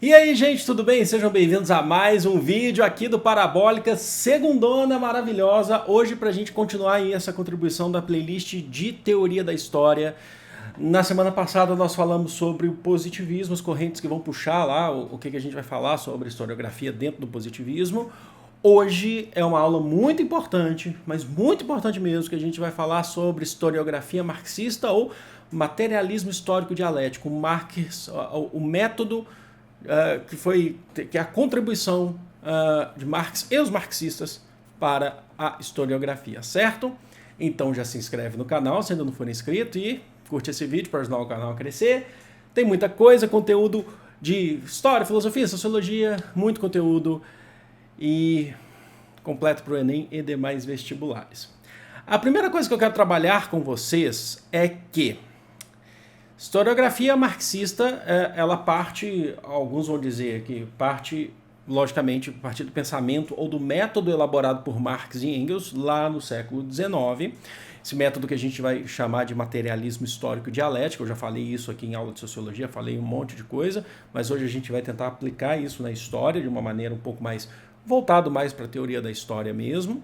E aí, gente, tudo bem? Sejam bem-vindos a mais um vídeo aqui do Parabólica, segundona maravilhosa. Hoje, para a gente continuar aí essa contribuição da playlist de teoria da história. Na semana passada nós falamos sobre o positivismo, as correntes que vão puxar lá, o que a gente vai falar sobre historiografia dentro do positivismo. Hoje é uma aula muito importante, mas muito importante mesmo, que a gente vai falar sobre historiografia marxista ou materialismo histórico dialético, o método que é a contribuição de Marx e os marxistas para a historiografia, certo? Então já se inscreve no canal se ainda não for inscrito e curte esse vídeo para ajudar o canal a crescer. Tem muita coisa, conteúdo de história, filosofia, sociologia, muito conteúdo e completo para o Enem e demais vestibulares. A primeira coisa que eu quero trabalhar com vocês é que historiografia marxista, ela parte, alguns vão dizer que parte, logicamente, a partir do pensamento ou do método elaborado por Marx e Engels lá no século XIX. Esse método que a gente vai chamar de materialismo histórico dialético, eu já falei isso aqui em aula de sociologia, falei um monte de coisa, mas hoje a gente vai tentar aplicar isso na história de uma maneira um pouco mais voltado mais para a teoria da história mesmo.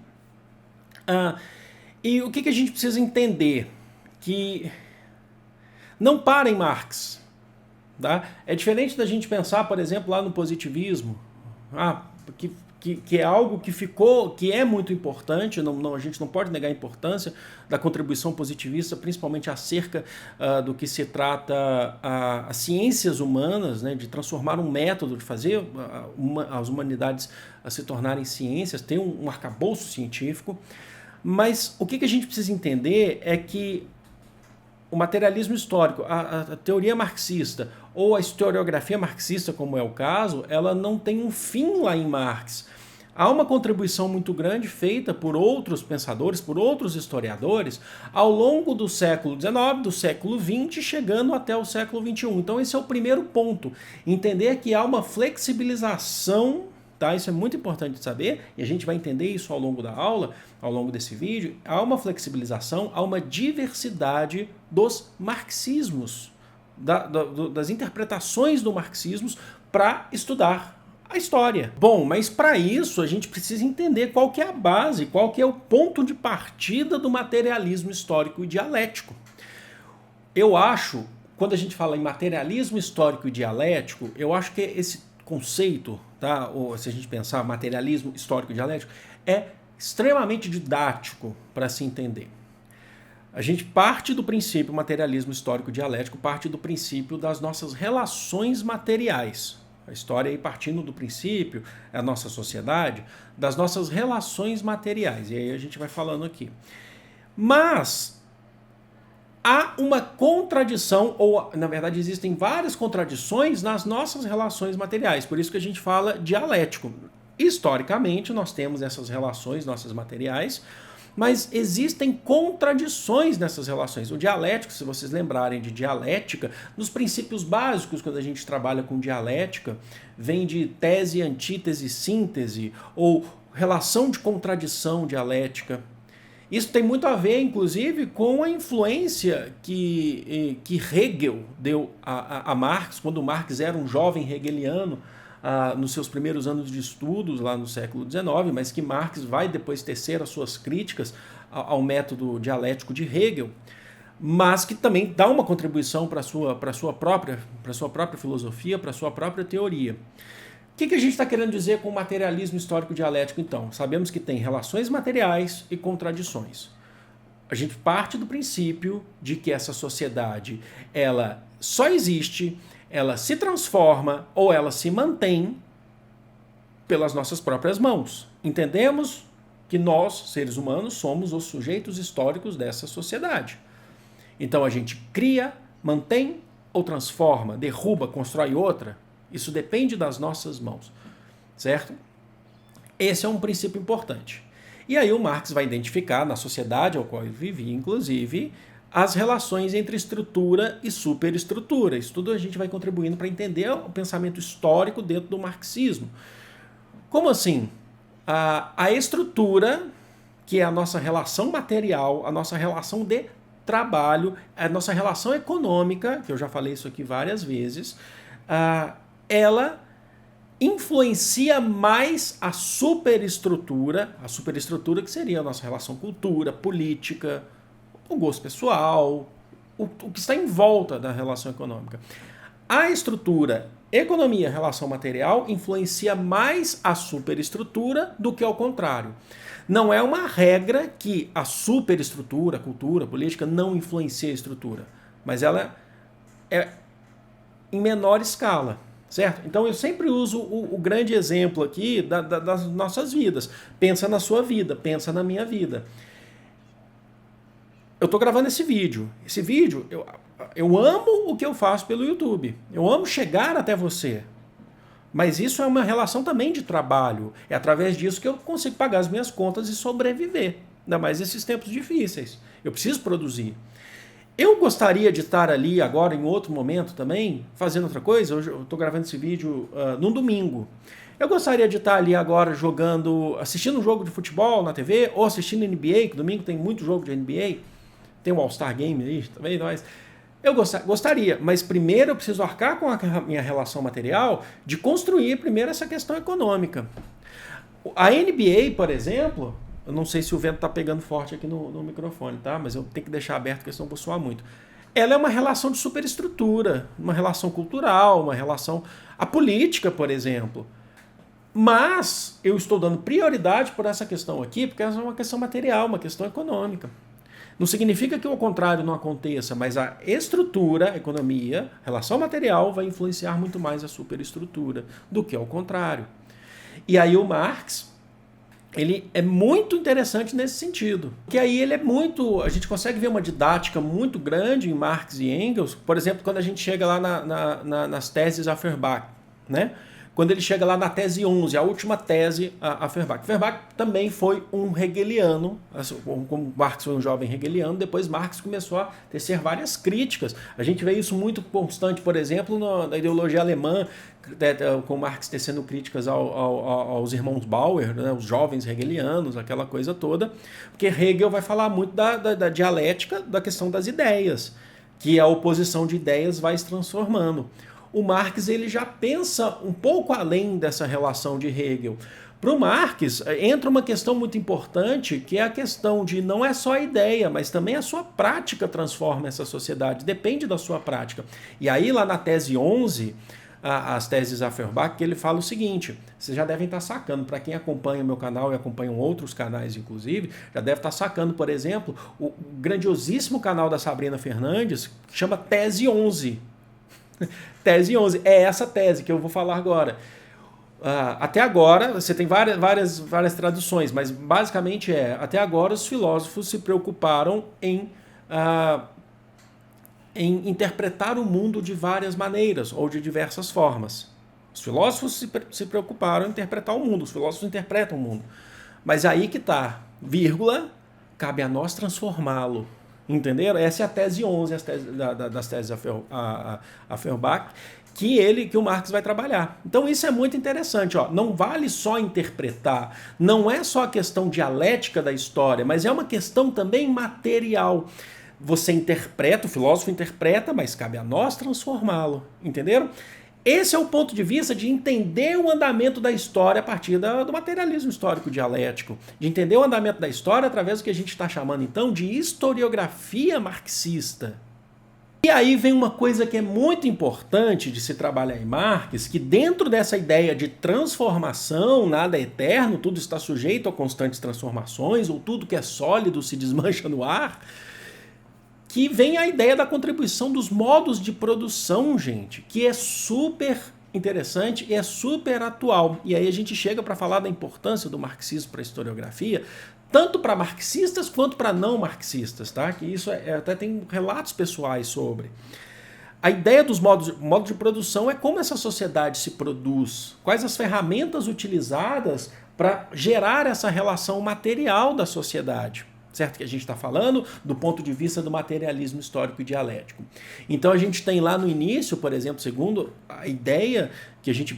E o que a gente precisa entender? Que não para em Marx. Tá? É diferente da gente pensar, por exemplo, lá no positivismo, que é algo que ficou, que é muito importante, a gente não pode negar a importância da contribuição positivista, principalmente acerca do que se trata as ciências humanas, né, de transformar um método, de fazer as humanidades se tornarem ciências, ter um arcabouço científico. Mas o que a gente precisa entender é que o materialismo histórico, a teoria marxista ou a historiografia marxista, como é o caso, ela não tem um fim lá em Marx. Há uma contribuição muito grande feita por outros pensadores, por outros historiadores, ao longo do século XIX, do século XX, chegando até o século XXI. Então esse é o primeiro ponto, entender que há uma flexibilização. Tá? Isso é muito importante de saber, e a gente vai entender isso ao longo da aula, ao longo desse vídeo. Há uma flexibilização, há uma diversidade dos marxismos, das interpretações do marxismo para estudar a história. Bom, mas para isso a gente precisa entender qual que é a base, qual que é o ponto de partida do materialismo histórico e dialético. Eu acho, quando a gente fala em materialismo histórico e dialético, eu acho que esse conceito, tá? Ou se a gente pensar materialismo histórico e dialético, é extremamente didático para se entender. A gente parte do princípio, materialismo histórico dialético, parte do princípio das nossas relações materiais. A história aí partindo do princípio, a nossa sociedade, das nossas relações materiais. E aí a gente vai falando aqui. Mas há uma contradição, ou na verdade existem várias contradições nas nossas relações materiais, por isso que a gente fala dialético. Historicamente nós temos essas relações nossas materiais, mas existem contradições nessas relações. O dialético, se vocês lembrarem de dialética, nos princípios básicos, quando a gente trabalha com dialética, vem de tese, antítese, síntese, ou relação de contradição dialética. Isso tem muito a ver, inclusive, com a influência que Hegel deu a Marx, quando Marx era um jovem hegeliano, nos seus primeiros anos de estudos, lá no século XIX, mas que Marx vai depois tecer as suas críticas ao método dialético de Hegel, mas que também dá uma contribuição para a sua própria filosofia, para a sua própria teoria. O que a gente está querendo dizer com o materialismo histórico dialético, então? Sabemos que tem relações materiais e contradições. A gente parte do princípio de que essa sociedade ela só existe, ela se transforma ou ela se mantém pelas nossas próprias mãos. Entendemos que nós, seres humanos, somos os sujeitos históricos dessa sociedade. Então a gente cria, mantém ou transforma, derruba, constrói outra. Isso depende das nossas mãos, certo? Esse é um princípio importante. E aí o Marx vai identificar na sociedade ao qual ele vivia, inclusive, as relações entre estrutura e superestrutura. Isso tudo a gente vai contribuindo para entender o pensamento histórico dentro do marxismo. Como assim? A estrutura, que é a nossa relação material, a nossa relação de trabalho, a nossa relação econômica, que eu já falei isso aqui várias vezes, ela influencia mais a superestrutura que seria a nossa relação cultura, política, o gosto pessoal, o que está em volta da relação econômica. A estrutura economia, relação material, influencia mais a superestrutura do que ao contrário. Não é uma regra que a superestrutura, cultura, política, não influencia a estrutura, mas ela é em menor escala, certo? Então eu sempre uso o grande exemplo aqui das nossas vidas. Pensa na sua vida, pensa na minha vida. Eu estou gravando esse vídeo. Esse vídeo, eu amo o que eu faço pelo YouTube. Eu amo chegar até você. Mas isso é uma relação também de trabalho. É através disso que eu consigo pagar as minhas contas e sobreviver. Ainda mais nesses tempos difíceis. Eu preciso produzir. Eu gostaria de estar ali agora, em outro momento também, fazendo outra coisa. Hoje eu estou gravando esse vídeo num domingo. Eu gostaria de estar ali agora assistindo um jogo de futebol na TV, ou assistindo NBA, que domingo tem muito jogo de NBA. Tem um All-Star Game aí também, mas eu gostaria, mas primeiro eu preciso arcar com a minha relação material de construir primeiro essa questão econômica. A NBA, por exemplo, eu não sei se o vento está pegando forte aqui no microfone, tá? Mas eu tenho que deixar aberto porque senão eu vou suar muito. Ela é uma relação de superestrutura, uma relação cultural, uma relação... A política, por exemplo. Mas eu estou dando prioridade por essa questão aqui, porque essa é uma questão material, uma questão econômica. Não significa que o contrário não aconteça, mas a estrutura, a economia, relação material vai influenciar muito mais a superestrutura do que ao contrário. E aí o Marx, ele é muito interessante nesse sentido. Que aí ele é muito... A gente consegue ver uma didática muito grande em Marx e Engels, por exemplo, quando a gente chega lá nas teses a Feuerbach, né? Quando ele chega lá na tese 11, a última tese a Feuerbach. Feuerbach também foi um hegeliano, como Marx foi um jovem hegeliano, depois Marx começou a tecer várias críticas. A gente vê isso muito constante, por exemplo, na ideologia alemã, com Marx tecendo críticas aos irmãos Bauer, né, os jovens hegelianos, aquela coisa toda, porque Hegel vai falar muito da dialética, da questão das ideias, que a oposição de ideias vai se transformando. O Marx ele já pensa um pouco além dessa relação de Hegel. Para o Marx, entra uma questão muito importante, que é a questão de não é só a ideia, mas também a sua prática transforma essa sociedade, depende da sua prática. E aí, lá na tese 11, as teses a Feuerbach, que ele fala o seguinte, vocês já devem estar sacando, para quem acompanha o meu canal e acompanham outros canais, inclusive, já deve estar sacando, por exemplo, o grandiosíssimo canal da Sabrina Fernandes, que chama Tese 11. Tese 11, é essa tese que eu vou falar agora. Até agora, você tem várias traduções, mas basicamente até agora os filósofos se preocuparam em interpretar o mundo de várias maneiras ou de diversas formas. Os filósofos se preocuparam em interpretar o mundo, os filósofos interpretam o mundo. Mas aí que está, vírgula, cabe a nós transformá-lo. Entenderam? Essa é a tese 11 das teses a Feuerbach, que o Marx vai trabalhar. Então isso é muito interessante. Ó. Não vale só interpretar, não é só a questão dialética da história, mas é uma questão também material. Você interpreta, o filósofo interpreta, mas cabe a nós transformá-lo. Entenderam? Esse é o ponto de vista de entender o andamento da história a partir do materialismo histórico dialético, de entender o andamento da história através do que a gente está chamando então de historiografia marxista. E aí vem uma coisa que é muito importante de se trabalhar em Marx, que dentro dessa ideia de transformação, nada é eterno, tudo está sujeito a constantes transformações, ou tudo que é sólido se desmancha no ar, que vem a ideia da contribuição dos modos de produção, gente, que é super interessante e é super atual. E aí a gente chega para falar da importância do marxismo para a historiografia, tanto para marxistas quanto para não marxistas, tá? Que isso até tem relatos pessoais sobre. A ideia dos modos de produção é como essa sociedade se produz, quais as ferramentas utilizadas para gerar essa relação material da sociedade. Certo? Que a gente está falando do ponto de vista do materialismo histórico e dialético. Então a gente tem lá no início, por exemplo, segundo a ideia que a gente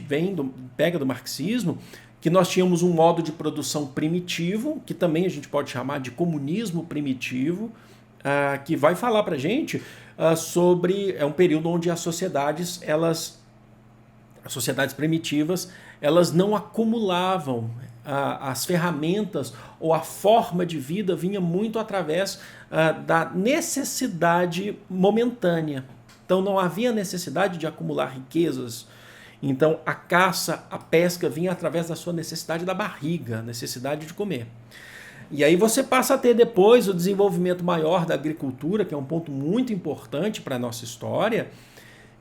pega do marxismo, que nós tínhamos um modo de produção primitivo, que também a gente pode chamar de comunismo primitivo, que vai falar para a gente sobre um período onde as sociedades elas as sociedades primitivas, elas não acumulavam as ferramentas, ou a forma de vida vinha muito através da necessidade momentânea. Então não havia necessidade de acumular riquezas. Então a caça, a pesca vinha através da sua necessidade da barriga, necessidade de comer. E aí você passa a ter depois o desenvolvimento maior da agricultura, que é um ponto muito importante para a nossa história,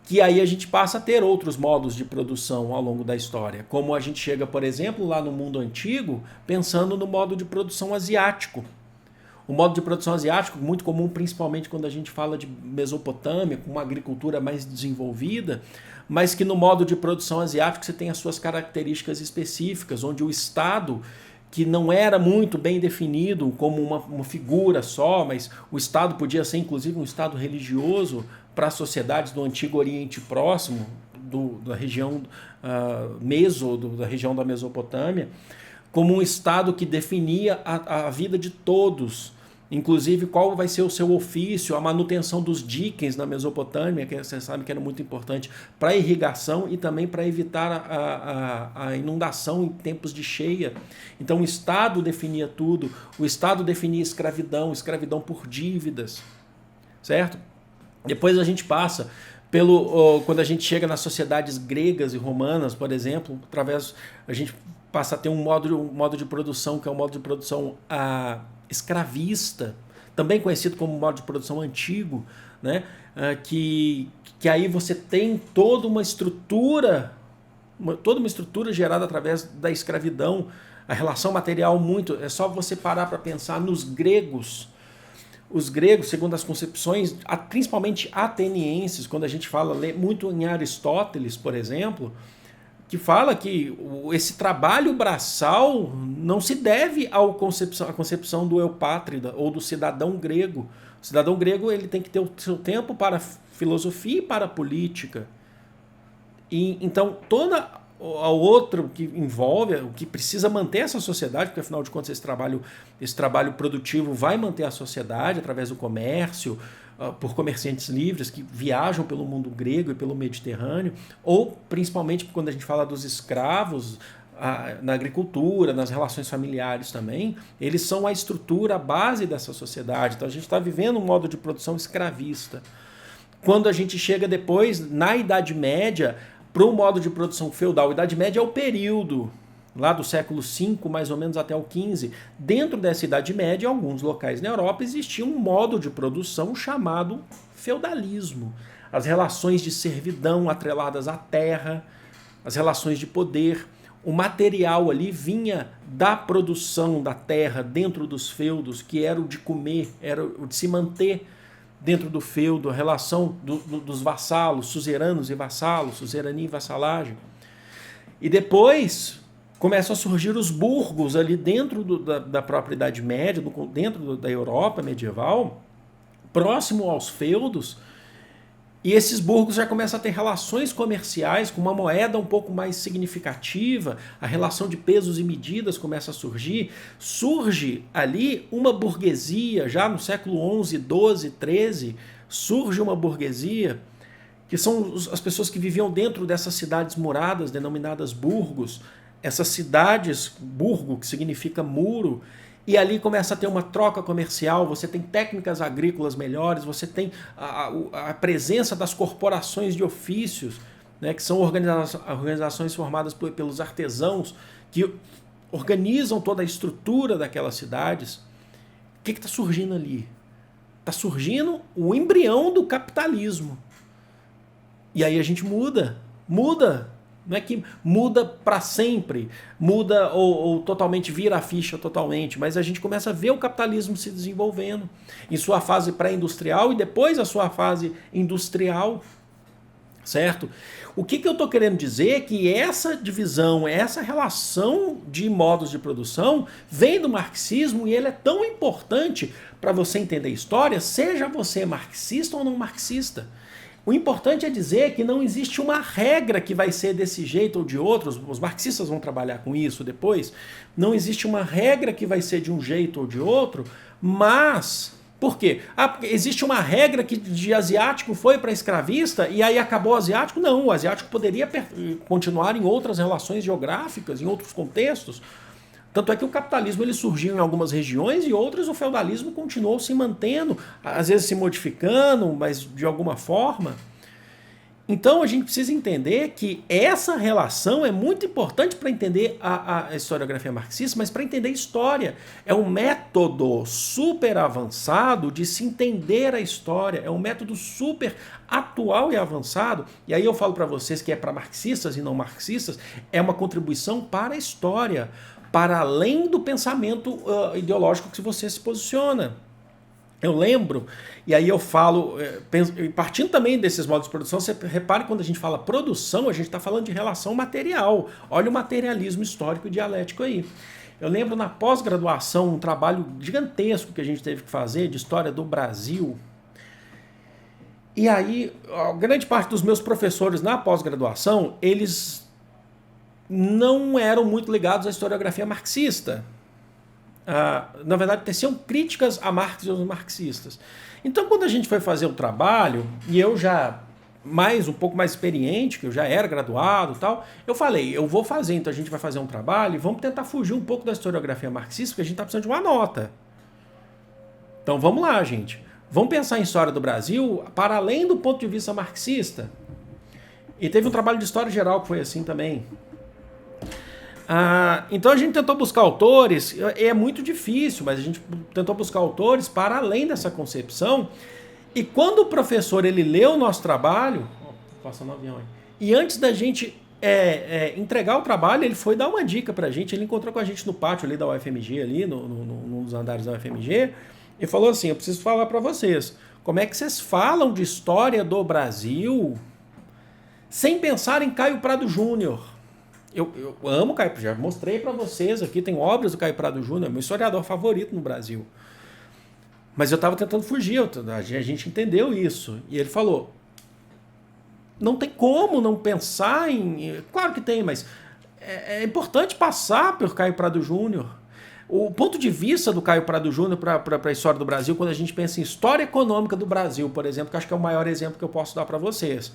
que aí a gente passa a ter outros modos de produção ao longo da história. Como a gente chega, por exemplo, lá no mundo antigo, pensando no modo de produção asiático. O modo de produção asiático, muito comum principalmente quando a gente fala de Mesopotâmia, com uma agricultura mais desenvolvida, mas que no modo de produção asiático você tem as suas características específicas, onde o Estado, que não era muito bem definido como uma figura só, mas o Estado podia ser inclusive um Estado religioso para as sociedades do Antigo Oriente Próximo, da região da região da Mesopotâmia, como um Estado que definia a vida de todos, inclusive qual vai ser o seu ofício, a manutenção dos diques na Mesopotâmia, que você sabe que era muito importante para a irrigação e também para evitar a inundação em tempos de cheia. Então o Estado definia tudo, o Estado definia escravidão por dívidas, certo? Depois a gente passa quando a gente chega nas sociedades gregas e romanas, por exemplo, a gente passa a ter um modo de produção que é um modo de produção escravista, também conhecido como modo de produção antigo, né? Que aí você tem toda uma estrutura gerada através da escravidão, a relação material é só você parar para pensar nos gregos. Os gregos, segundo as concepções, principalmente atenienses, quando a gente fala muito em Aristóteles, por exemplo, que fala que esse trabalho braçal não se deve à concepção do eupátrida ou do cidadão grego. O cidadão grego ele tem que ter o seu tempo para a filosofia e para a política. E, então, toda a outra que envolve, o que precisa manter essa sociedade, porque afinal de contas esse trabalho produtivo vai manter a sociedade através do comércio, por comerciantes livres que viajam pelo mundo grego e pelo Mediterrâneo, ou principalmente quando a gente fala dos escravos na agricultura, nas relações familiares também, eles são a estrutura, a base dessa sociedade. Então a gente está vivendo um modo de produção escravista. Quando a gente chega depois, na Idade Média, para o modo de produção feudal, a Idade Média é o período lá do século V, mais ou menos até o XV. Dentro dessa Idade Média, em alguns locais na Europa, existia um modo de produção chamado feudalismo. As relações de servidão atreladas à terra, as relações de poder. O material ali vinha da produção da terra dentro dos feudos, que era o de comer, era o de se manter dentro do feudo, a relação dos vassalos, suzeranos e vassalos, suzerania e vassalagem. E depois começam a surgir os burgos ali dentro da própria Idade Média, dentro da Europa medieval, próximo aos feudos, e esses burgos já começam a ter relações comerciais com uma moeda um pouco mais significativa, a relação de pesos e medidas começa a surgir, surge ali uma burguesia, já no século XI, XII, XIII, surge uma burguesia, que são as pessoas que viviam dentro dessas cidades muradas, denominadas burgos, essas cidades, burgo, que significa muro, e ali começa a ter uma troca comercial, você tem técnicas agrícolas melhores, você tem a presença das corporações de ofícios, né, que são organizações formadas pelos artesãos, que organizam toda a estrutura daquelas cidades. O que está surgindo ali? Está surgindo o embrião do capitalismo. E aí a gente muda. Não é que muda para sempre, muda ou totalmente vira a ficha totalmente, mas a gente começa a ver o capitalismo se desenvolvendo em sua fase pré-industrial e depois a sua fase industrial, certo? O que eu estou querendo dizer é que essa divisão, essa relação de modos de produção vem do marxismo e ele é tão importante para você entender a história, seja você marxista ou não marxista. O importante é dizer que não existe uma regra que vai ser desse jeito ou de outro, os marxistas vão trabalhar com isso depois, não existe uma regra que vai ser de um jeito ou de outro, mas Por quê? Porque existe uma regra que de asiático foi para escravista e aí acabou o asiático? Não, o asiático poderia continuar em outras relações geográficas, em outros contextos. Tanto é que o capitalismo ele surgiu em algumas regiões e outras o feudalismo continuou se mantendo, às vezes se modificando, mas de alguma forma. Então a gente precisa entender que essa relação é muito importante para entender a historiografia marxista, mas para entender a história. É um método super avançado de se entender a história, é um método super atual e avançado. E aí eu falo para vocês que é para marxistas e não marxistas, é uma contribuição para a história, para além do pensamento ideológico que você se posiciona. Eu lembro, e aí eu falo, partindo também desses modos de produção, você repare que quando a gente fala produção, a gente está falando de relação material. Olha o materialismo histórico e dialético aí. Eu lembro na pós-graduação, um trabalho gigantesco que a gente teve que fazer de história do Brasil. E aí, a grande parte dos meus professores na pós-graduação, eles não eram muito ligados à historiografia marxista. Na verdade, teciam críticas a Marx e aos marxistas. Então, quando a gente foi fazer o trabalho, e eu já um pouco mais experiente, que eu já era graduado e tal, eu falei, eu vou fazer, então a gente vai fazer um trabalho e vamos tentar fugir um pouco da historiografia marxista, porque a gente está precisando de uma nota. Então, vamos lá, gente. Vamos pensar em história do Brasil para além do ponto de vista marxista. E teve um trabalho de história geral que foi assim também. Então a gente tentou buscar autores, é muito difícil, mas a gente tentou buscar autores para além dessa concepção. E quando o professor ele leu o nosso trabalho, passando o avião aí, e antes da gente entregar o trabalho, ele foi dar uma dica para a gente. Ele encontrou com a gente no pátio ali da UFMG, ali num dos andares da UFMG, e falou assim: eu preciso falar para vocês, como é que vocês falam de história do Brasil sem pensar em Caio Prado Júnior? Eu amo Caio, já mostrei para vocês aqui, tem obras do Caio Prado Júnior, meu historiador favorito no Brasil. Mas eu estava tentando fugir, a gente entendeu isso. E ele falou, não tem como não pensar em... Claro que tem, mas é importante passar por Caio Prado Júnior. O ponto de vista do Caio Prado Júnior para a história do Brasil, quando a gente pensa em história econômica do Brasil, por exemplo, que acho que é o maior exemplo que eu posso dar para vocês.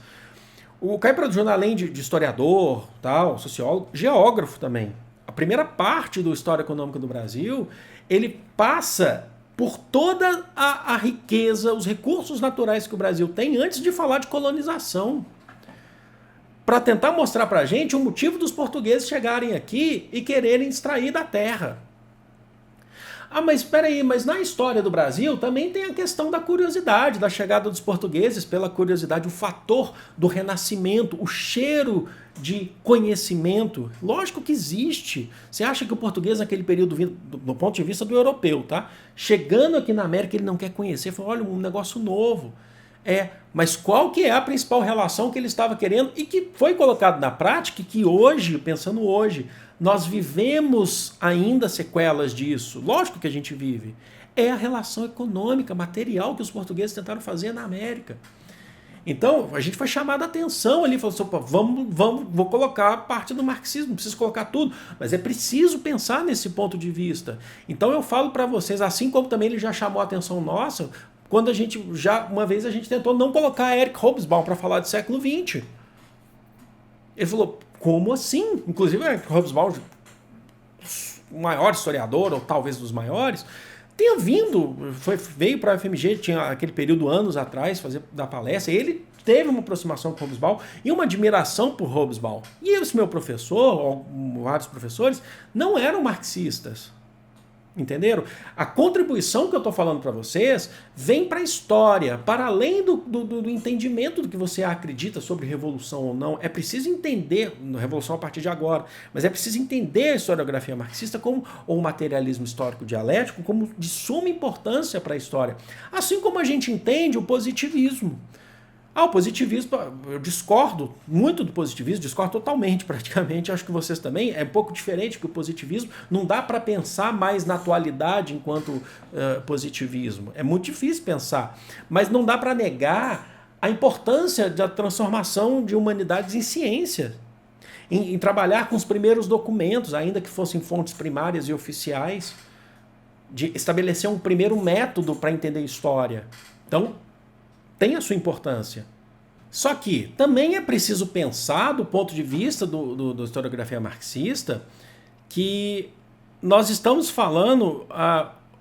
O Caio Prado Júnior, além de historiador, tal, sociólogo, geógrafo também. A primeira parte do História Econômica do Brasil, ele passa por toda a riqueza, os recursos naturais que o Brasil tem, antes de falar de colonização. Para tentar mostrar para a gente o motivo dos portugueses chegarem aqui e quererem extrair da terra. Mas espera aí, mas na história do Brasil também tem a questão da curiosidade, da chegada dos portugueses, pela curiosidade, o fator do renascimento, o cheiro de conhecimento. Lógico que existe. Você acha que o português naquele período, do ponto de vista do europeu, tá? Chegando aqui na América, ele não quer conhecer, fala, olha, um negócio novo. Mas qual que é a principal relação que ele estava querendo e que foi colocado na prática e que hoje, pensando hoje, nós vivemos ainda sequelas disso. Lógico que a gente vive. É a relação econômica, material que os portugueses tentaram fazer na América. Então, a gente foi chamado a atenção ali, falou assim, vou colocar parte do marxismo, não preciso colocar tudo, mas é preciso pensar nesse ponto de vista. Então eu falo para vocês, assim como também ele já chamou a atenção nossa, quando uma vez a gente tentou não colocar Eric Hobsbawm para falar do século XX. Ele falou, como assim? Inclusive, Eric Hobsbawm, o maior historiador, ou talvez dos maiores, veio para a UFMG, tinha aquele período anos atrás, dar palestra, e ele teve uma aproximação com Hobsbawm e uma admiração por Hobsbawm. E esse meu professor, ou vários professores, não eram marxistas. Entenderam? A contribuição que eu estou falando para vocês vem para a história, para além do entendimento do que você acredita sobre revolução ou não. É preciso entender, revolução a partir de agora, mas é preciso entender a historiografia marxista ou o materialismo histórico dialético como de suma importância para a história. Assim como a gente entende o positivismo. O positivismo, eu discordo muito do positivismo, discordo totalmente, praticamente, acho que vocês também, é um pouco diferente que o positivismo, não dá para pensar mais na atualidade enquanto positivismo, é muito difícil pensar, mas não dá para negar a importância da transformação de humanidades em ciência, em trabalhar com os primeiros documentos, ainda que fossem fontes primárias e oficiais. de estabelecer um primeiro método para entender história. Então, tem a sua importância. Só que também é preciso pensar, do ponto de vista da historiografia marxista, que nós estamos falando,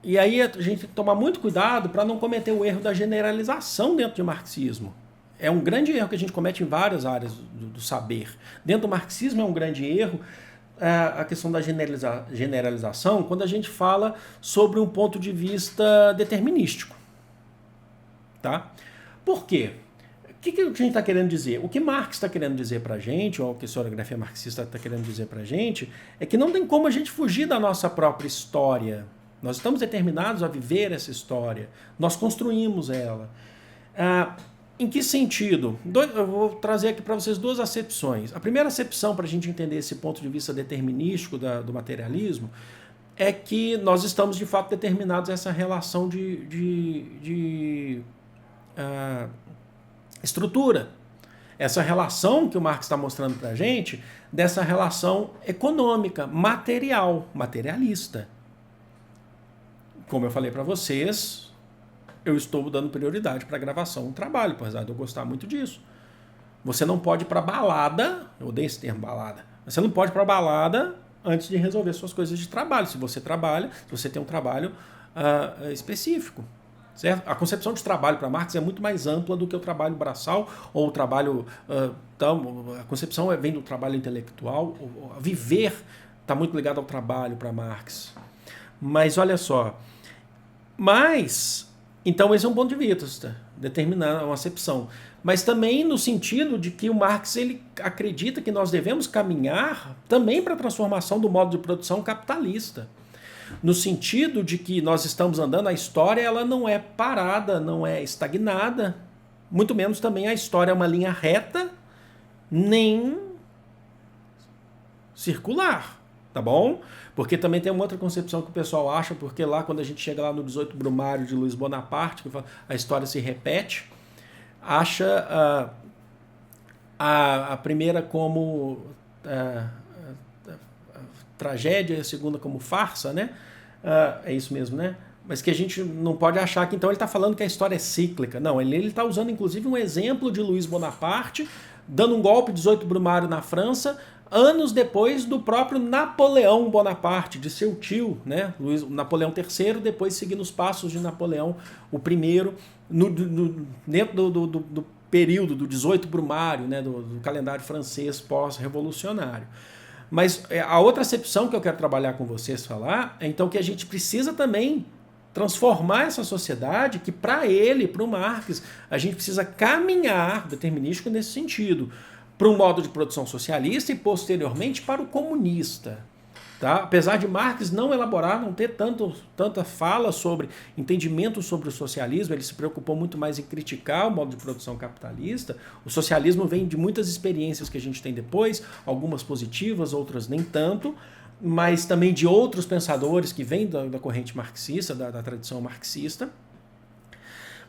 e aí a gente tem que tomar muito cuidado para não cometer o erro da generalização dentro do marxismo. É um grande erro que a gente comete em várias áreas do saber. Dentro do marxismo é um grande erro a questão da generalização quando a gente fala sobre um ponto de vista determinístico. Tá? Por quê? O que a gente está querendo dizer? O que Marx está querendo dizer para a gente, ou o que a historiografia marxista está querendo dizer para a gente, é que não tem como a gente fugir da nossa própria história. Nós estamos determinados a viver essa história. Nós construímos ela. Em que sentido? Eu vou trazer aqui para vocês duas acepções. A primeira acepção, para a gente entender esse ponto de vista determinístico do materialismo, é que nós estamos, de fato, determinados a essa relação de estrutura. Essa relação que o Marx está mostrando para a gente, dessa relação econômica, material, materialista. Como eu falei para vocês, eu estou dando prioridade para a gravação do trabalho, apesar de eu gostar muito disso. Você não pode ir para balada, eu odeio esse termo balada, você não pode ir para balada antes de resolver suas coisas de trabalho. Se você trabalha, se você tem um trabalho específico. Certo? A concepção de trabalho para Marx é muito mais ampla do que o trabalho braçal ou o trabalho... a concepção vem do trabalho intelectual. Viver está muito ligado ao trabalho para Marx. Mas olha só. Então esse é um ponto de vista, determinar uma acepção. Mas também no sentido de que o Marx ele acredita que nós devemos caminhar também para a transformação do modo de produção capitalista. No sentido de que nós estamos andando, a história ela não é parada, não é estagnada, muito menos também a história é uma linha reta, nem circular, tá bom? Porque também tem uma outra concepção que o pessoal acha, porque lá quando a gente chega lá no 18 Brumário de Luiz Bonaparte, que a história se repete, acha a primeira como... tragédia, a segunda como farsa, né? É isso mesmo, né? Mas que a gente não pode achar que então ele está falando que a história é cíclica. Não, ele está usando inclusive um exemplo de Luiz Bonaparte, dando um golpe 18 Brumário na França, anos depois do próprio Napoleão Bonaparte, de seu tio, né? Napoleão III, depois seguindo os passos de Napoleão I, dentro do período do 18 Brumário, né? do calendário francês pós-revolucionário. Mas a outra acepção que eu quero trabalhar com vocês falar é então que a gente precisa também transformar essa sociedade que para o Marx, a gente precisa caminhar, determinístico nesse sentido, para um modo de produção socialista e posteriormente para o comunista. Tá? Apesar de Marx não elaborar, não ter tanta fala sobre entendimento sobre o socialismo, ele se preocupou muito mais em criticar o modo de produção capitalista. O socialismo vem de muitas experiências que a gente tem depois, algumas positivas, outras nem tanto, mas também de outros pensadores que vêm da corrente marxista, da tradição marxista,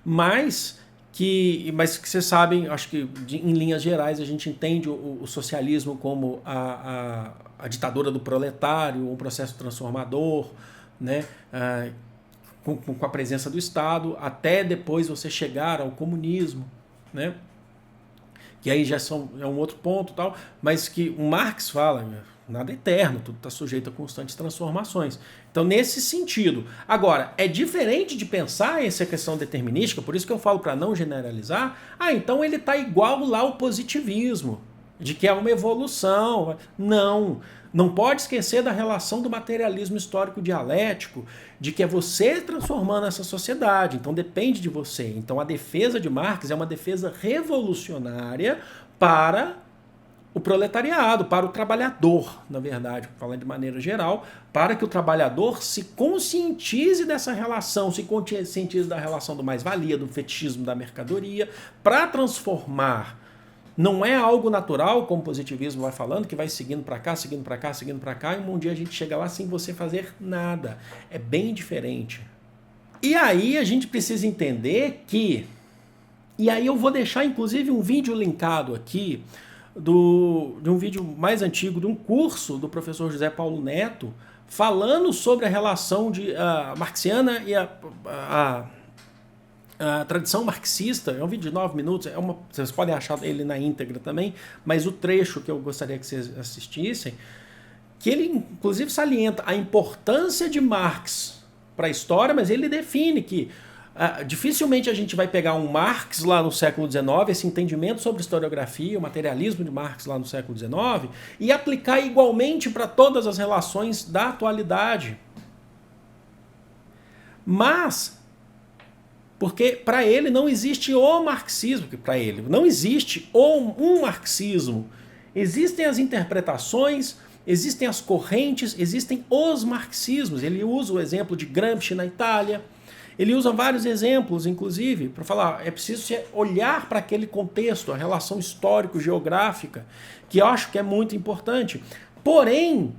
mas que vocês sabem, acho que em linhas gerais a gente entende o socialismo como a ditadura do proletário, um processo transformador, né, com a presença do Estado, até depois você chegar ao comunismo, né, que aí já é um outro ponto, tal, mas que o Marx fala, nada é eterno, tudo está sujeito a constantes transformações. Então, nesse sentido. Agora, é diferente de pensar essa questão determinística, por isso que eu falo para não generalizar, então ele está igual lá ao positivismo, de que é uma evolução. Não pode esquecer da relação do materialismo histórico dialético, de que é você transformando essa sociedade, então depende de você. Então, a defesa de Marx é uma defesa revolucionária para o proletariado, para o trabalhador, na verdade, falando de maneira geral, para que o trabalhador se conscientize dessa relação, se conscientize da relação do mais-valia, do fetichismo da mercadoria, para transformar. Não é algo natural, como o positivismo vai falando, que vai seguindo para cá, seguindo para cá, seguindo para cá, e um dia a gente chega lá sem você fazer nada. É bem diferente. E aí a gente precisa entender que... E aí eu vou deixar, inclusive, um vídeo linkado aqui, de um vídeo mais antigo, de um curso do professor José Paulo Neto, falando sobre a relação marxiana e a tradição marxista. É um vídeo de 9 minutos, vocês podem achar ele na íntegra também, mas o trecho que eu gostaria que vocês assistissem, que ele inclusive salienta a importância de Marx para a história, mas ele define que dificilmente a gente vai pegar um Marx lá no século XIX, esse entendimento sobre historiografia, o materialismo de Marx lá no século XIX, e aplicar igualmente para todas as relações da atualidade. Mas, porque para ele não existe o marxismo, que para ele não existe um marxismo. Existem as interpretações, existem as correntes, existem os marxismos. Ele usa o exemplo de Gramsci na Itália. Ele usa vários exemplos, inclusive, para falar, é preciso olhar para aquele contexto, a relação histórico-geográfica, que eu acho que é muito importante. Porém,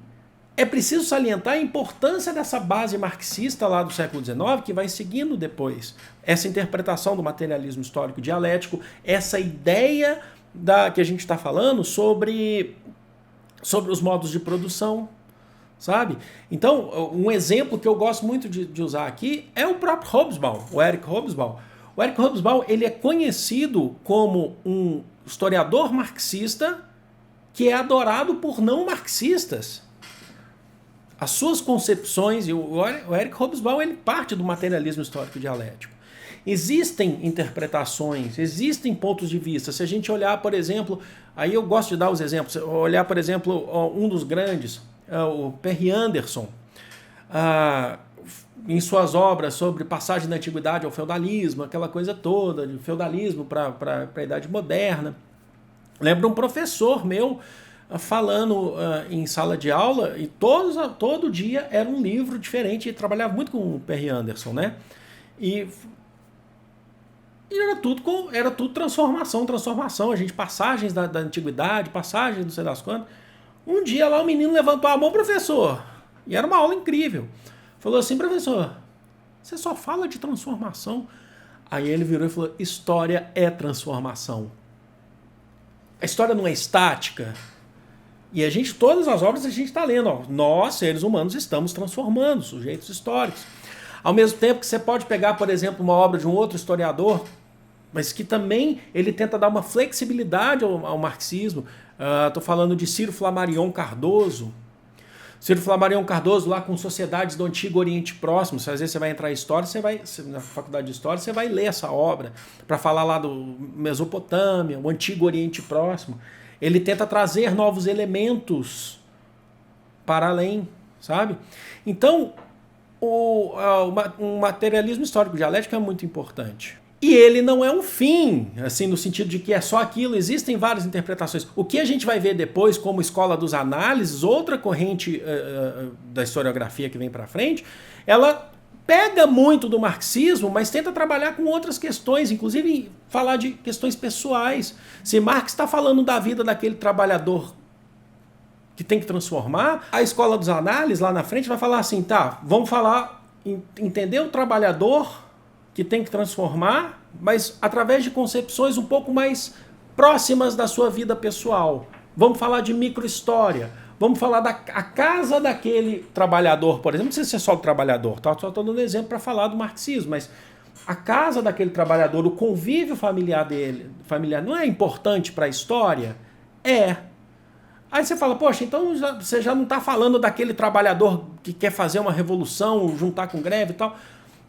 é preciso salientar a importância dessa base marxista lá do século XIX, que vai seguindo depois. Essa interpretação do materialismo histórico dialético, essa ideia que a gente está falando sobre os modos de produção, sabe? Então, um exemplo que eu gosto muito de usar aqui é o próprio Hobsbawm, o Eric Hobsbawm. O Eric Hobsbawm, ele é conhecido como um historiador marxista que é adorado por não marxistas. As suas concepções, e o Eric Hobsbawm, ele parte do materialismo histórico dialético. Existem interpretações, existem pontos de vista. Se a gente olhar, por exemplo, aí eu gosto de dar os exemplos, olhar, por exemplo, um dos grandes, o Perry Anderson, em suas obras sobre passagem da antiguidade ao feudalismo, aquela coisa toda, de feudalismo para a Idade Moderna. Lembro um professor meu falando em sala de aula, e todo dia era um livro diferente, e trabalhava muito com o Perry Anderson, né? E era tudo transformação, a gente, passagens da antiguidade, passagens não sei das quantas. Um dia lá o menino levantou a mão, professor, e era uma aula incrível. Falou assim, professor, você só fala de transformação. Aí ele virou e falou, história é transformação. A história não é estática. E a gente, todas as obras a gente está lendo, ó, nós, seres humanos, estamos transformando sujeitos históricos. Ao mesmo tempo que você pode pegar, por exemplo, uma obra de um outro historiador, mas que também ele tenta dar uma flexibilidade ao marxismo. Estou falando de Ciro Flammarion Cardoso. Ciro Flammarion Cardoso lá com Sociedades do Antigo Oriente Próximo. Às vezes você vai entrar em História, na Faculdade de História, você vai ler essa obra para falar lá do Mesopotâmia, o Antigo Oriente Próximo. Ele tenta trazer novos elementos para além, sabe? Então, o materialismo histórico dialético é muito importante. E ele não é um fim, assim, no sentido de que é só aquilo, existem várias interpretações. O que a gente vai ver depois como escola dos análises, outra corrente da historiografia que vem para frente, ela pega muito do marxismo, mas tenta trabalhar com outras questões, inclusive falar de questões pessoais. Se Marx está falando da vida daquele trabalhador que tem que transformar, a escola dos análises lá na frente vai falar assim, tá, vamos falar, entender o trabalhador que tem que transformar, mas através de concepções um pouco mais próximas da sua vida pessoal. Vamos falar de microhistória, vamos falar da casa daquele trabalhador, por exemplo, não precisa ser só o trabalhador, tá? Só estou dando exemplo para falar do marxismo, mas a casa daquele trabalhador, o convívio familiar dele, não é importante para a história? É. Aí você fala, poxa, então você já não está falando daquele trabalhador que quer fazer uma revolução, juntar com greve e tal.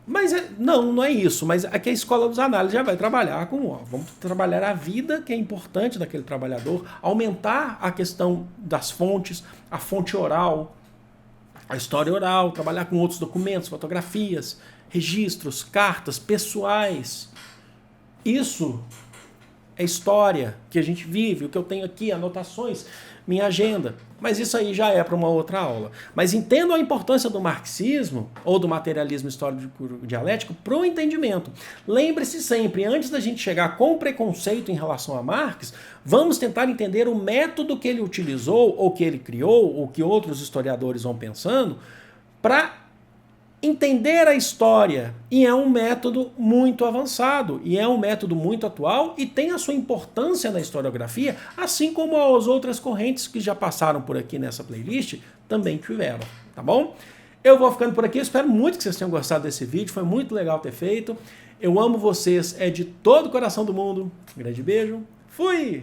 Mas não é isso. Mas aqui a escola dos análises já vai trabalhar vamos trabalhar a vida que é importante daquele trabalhador, aumentar a questão das fontes, a fonte oral, a história oral, trabalhar com outros documentos, fotografias, registros, cartas pessoais. Isso é história que a gente vive, o que eu tenho aqui, anotações, minha agenda. Mas isso aí já é para uma outra aula. Mas entendo a importância do marxismo ou do materialismo histórico dialético para o entendimento. Lembre-se sempre, antes da gente chegar com preconceito em relação a Marx, vamos tentar entender o método que ele utilizou, ou que ele criou, ou que outros historiadores vão pensando, para entender a história, e é um método muito avançado, e é um método muito atual, e tem a sua importância na historiografia, assim como as outras correntes que já passaram por aqui nessa playlist também tiveram, tá bom? Eu vou ficando por aqui, eu espero muito que vocês tenham gostado desse vídeo, foi muito legal ter feito. Eu amo vocês, é de todo o coração do mundo. Um grande beijo, fui!